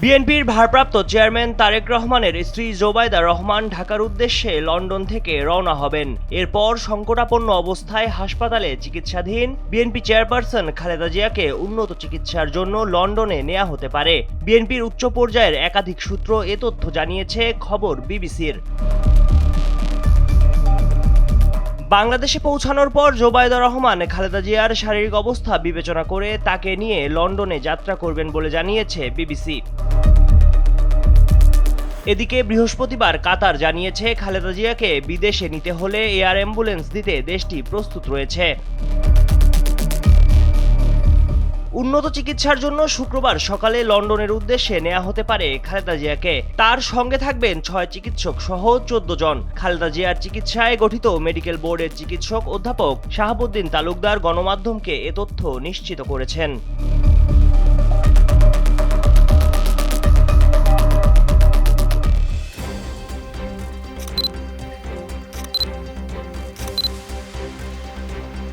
বিএনপির ভারপ্রাপ্ত চেয়ারম্যান তারেক রহমানের স্ত্রী জোবাইদা রহমান ঢাকার উদ্দেশ্যে লন্ডন থেকে রওনা হবেন। এরপর সংকটাপন্ন অবস্থায় হাসপাতালে চিকিৎসাধীন বিএনপি চেয়ারপারসন খালেদা জিয়াকে উন্নত চিকিৎসার জন্য লন্ডনে নেওয়া হতে পারে। বিএনপির উচ্চ পর্যায়ের একাধিক সূত্র এ তথ্য জানিয়েছে খবর বিবিসির। বাংলাদেশে পৌঁছানোর পর জোবাইদা রহমান খালেদা জিয়ার শারীরিক অবস্থা বিবেচনা করে তাকে নিয়ে লন্ডনে যাত্রা করবেন বলে জানিয়েছে বিবিসি। এদিকে বৃহস্পতিবার কাতার জানিয়েছে খালেদা জিয়াকে বিদেশে নিতে হলে এয়ার অ্যাম্বুলেন্স দিতে দেশটি প্রস্তুত রয়েছে। উন্নত চিকিৎসার জন্য শুক্রবার সকালে লন্ডনের উদ্দেশ্যে নেওয়া হতে পারে খালেদা জিয়াকে। তার সঙ্গে থাকবেন 6 চিকিৎসক সহ 14 জন। খালেদা জিয়ার চিকিৎসায় গঠিত মেডিকেল বোর্ডের চিকিৎসক অধ্যাপক শাহাবুদ্দিন তালুকদার গণমাধ্যমকে এ তথ্য নিশ্চিত করেছেন।